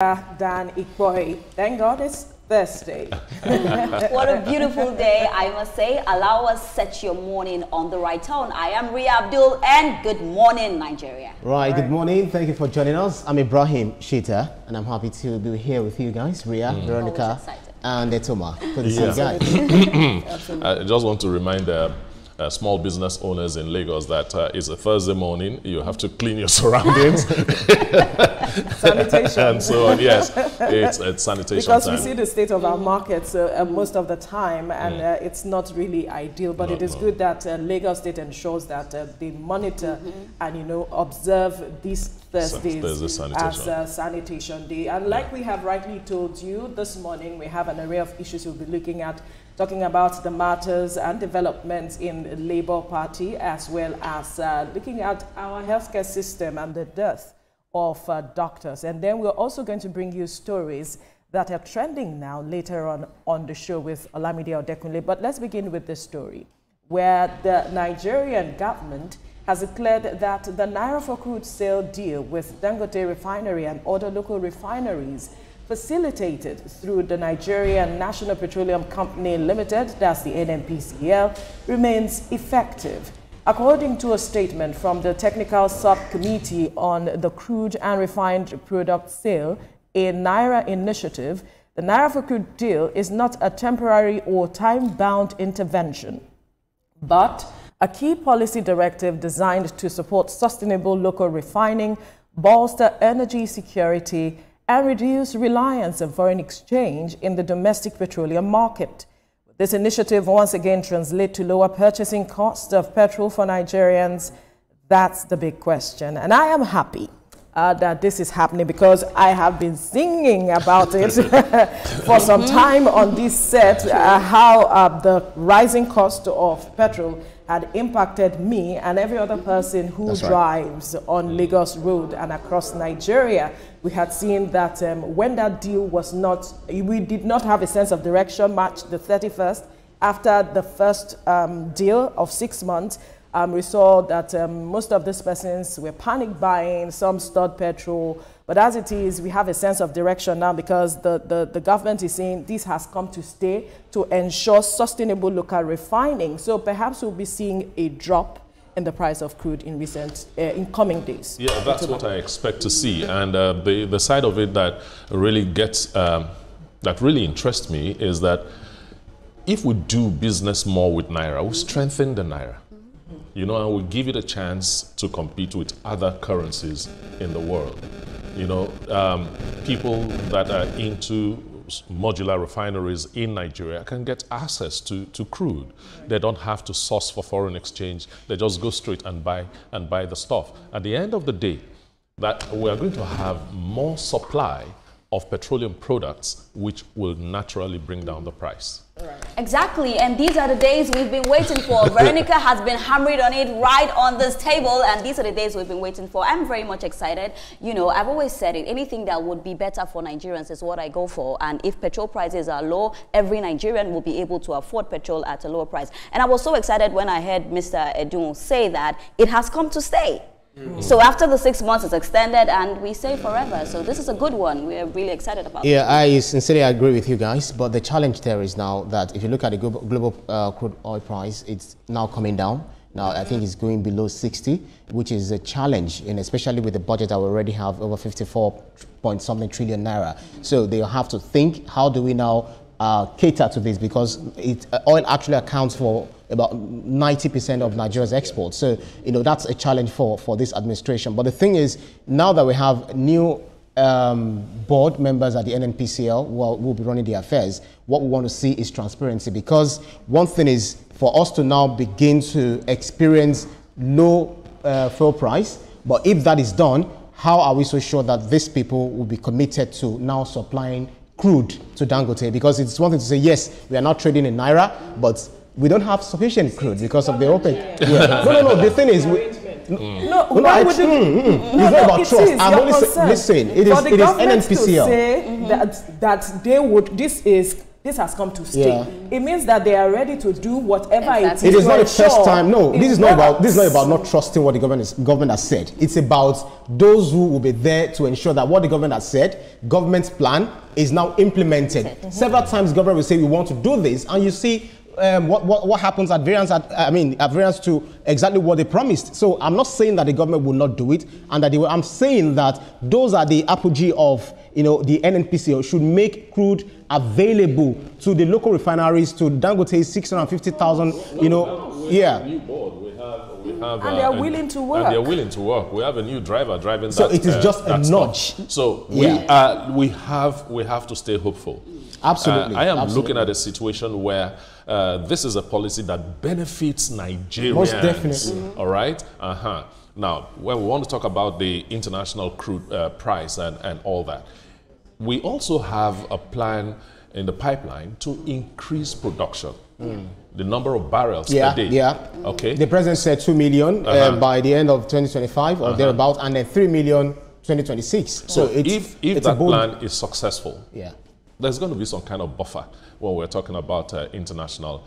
than Ikpoi. Thank God it's Thursday. What a beautiful day, I must say. Allow us set your morning on the right tone. I am Ria Abdul, and good morning, Nigeria. Right, good morning. Thank you for joining us. I'm Ibrahim Shita, and I'm happy to be here with you guys, Ria, Veronica, and Etoma. Good to see you guys. I just want to remind small business owners in Lagos that it's a Thursday morning. You have to clean your surroundings. Sanitation. And so on, yes, it's sanitation because time. we see the state of our markets most of the time, and it's not really ideal, but it is good that Lagos State ensures that they monitor and, observe these Thursdays as Sanitation Day. And like we have rightly told you, this morning we have an array of issues we'll be looking at, talking about the matters and developments in the Labour Party, as well as looking at our healthcare system and the death of doctors. And then we're also going to bring you stories that are trending now later on the show with Olamide Odekunle. But let's begin with this story, where the Nigerian government has declared that the Naira-For-Crude sale deal with Dangote Refinery and other local refineries facilitated through the Nigerian National Petroleum Company Limited, that's the NNPCL, remains effective. According to a statement from the Technical Subcommittee on the Crude and Refined Product Sale, a Naira initiative, the Naira-For-Crude deal is not a temporary or time-bound intervention, but a key policy directive designed to support sustainable local refining, bolster energy security, and reduce reliance on foreign exchange in the domestic petroleum market. This initiative once again translates to lower purchasing costs of petrol for Nigerians. That's the big question. And I am happy that this is happening, because I have been singing about it for some time on this set, how the rising cost of petrol had impacted me and every other person who drives on Lagos Road and across Nigeria. We had seen that when that deal was not, we did not have a sense of direction. March the 31st, after the first deal of 6 months, we saw that most of these persons were panic buying, some stored petrol. But as it is, we have a sense of direction now, because the government is saying this has come to stay to ensure sustainable local refining. So perhaps we'll be seeing a drop in the price of crude in coming days. Yeah, that's what I expect to see. And the side of it that really that really interests me is that if we do business more with Naira, we strengthen the Naira. And we give it a chance to compete with other currencies in the world. People that are into modular refineries in Nigeria can get access to crude. They don't have to source for foreign exchange. They just go straight and buy the stuff. At the end of the day, that we are going to have more supply of petroleum products, which will naturally bring down the price. Exactly, and these are the days we've been waiting for. Veronica has been hammering on it right on this table, and these are the days we've been waiting for. I'm very much excited. I've always said it, anything that would be better for Nigerians is what I go for. And if petrol prices are low, every Nigerian will be able to afford petrol at a lower price. And I was so excited when I heard Mr. Edun say that it has come to stay. So after the 6 months, it's extended, and we say forever. So this is a good one. We are really excited about it. Yeah, I sincerely agree with you guys. But the challenge there is now that if you look at the global crude oil price, it's now coming down. Now, I think it's going below 60, which is a challenge, and especially with the budget that we already have, over 54-point-something trillion naira. So they have to think, how do we now cater to this, because oil actually accounts for about 90% of Nigeria's exports. So, that's a challenge for this administration. But the thing is, now that we have new board members at the NNPCL who will be running the affairs, what we want to see is transparency, because one thing is for us to now begin to experience low fuel price. But if that is done, how are we so sure that these people will be committed to now supplying crude to Dangote? Because it's one thing to say, yes, we are not trading in Naira, but we don't have sufficient crude because of the OPEC. Yeah. No. The thing is, why would it's not about trust. I'm only listen. It is NNPCL. Say that they would. This is this has come to stay. It means that they are ready to do whatever it is. It is not the first time. No, this is not about not trusting what the government has said. It's about those who will be there to ensure that what the government has said, government's plan, is now implemented. Several times, government will say we want to do this, and you see what happens at variance to exactly what they promised. So I'm not saying that the government will not do it, and that I'm saying that those are the apogee of the NNPCL should make crude available to the local refineries, to Dangote 650,000. New board. We have, and they are willing to work. And they are willing to work. We have a new driver driving. So it is just a nudge. So we have to stay hopeful. Absolutely. I am looking at a situation where this is a policy that benefits Nigerians. Most definitely. All right. Now, when we want to talk about the international crude price and all that, we also have a plan in the pipeline to increase production. The number of barrels per day. Okay. The president said 2 million by the end of 2025 or thereabout, and then 3 million 2026. So if that plan is successful, there's going to be some kind of buffer when we're talking about international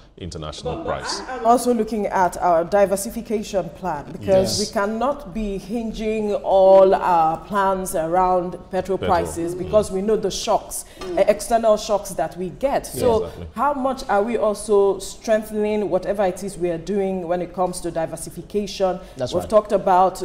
price. I'm also looking at our diversification plan, because we cannot be hinging all our plans around petrol prices, because we know the shocks, external shocks that we get. So how much are we also strengthening whatever it is we are doing when it comes to diversification? We've talked about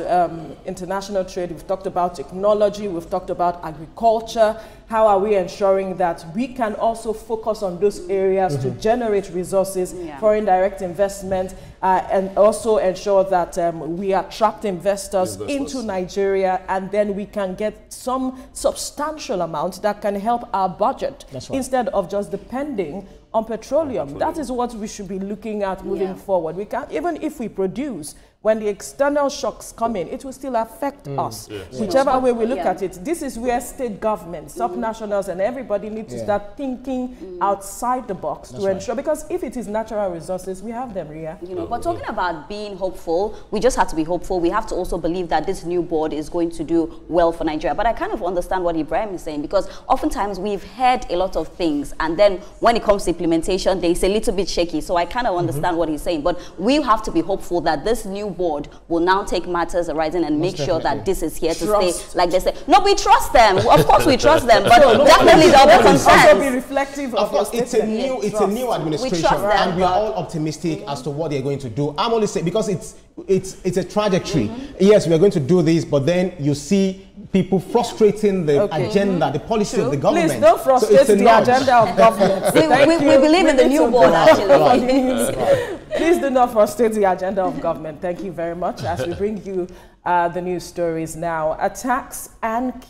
international trade, we've talked about technology, we've talked about agriculture. How are we ensuring that we can also focus on those areas to generate resources, foreign direct investment, and also ensure that we attract investors into Nigeria, and then we can get some substantial amount that can help our budget instead of just depending on petroleum. That is what we should be looking at moving forward. We can't, even if we produce, when the external shocks come in, it will still affect us. Whichever way we look at it, this is where state governments, subnationals, and everybody need to start thinking outside the box to ensure, because if it is natural resources, we have them, Ria. But talking about being hopeful, we just have to be hopeful. We have to also believe that this new board is going to do well for Nigeria. But I kind of understand what Ibrahim is saying, because oftentimes we've heard a lot of things, and then when it comes to implementation, it's a little bit shaky. So I kind of understand what he's saying. But we have to be hopeful that this new board will now take matters arising and make sure that this is here to stay, like they say. No, we trust them. Of course, we trust them, but definitely there will be concerns. Also be reflective of your it's a new administration, and we are all optimistic as to what they're going to do. I'm only saying because it's a trajectory. Yes, we are going to do this, but then you see people frustrating the agenda, the policy of the government. Please don't frustrate the agenda of government. we believe in the new board, actually. Please do not frustrate the agenda of government. Thank you very much. As we bring you the news stories now. Attacks and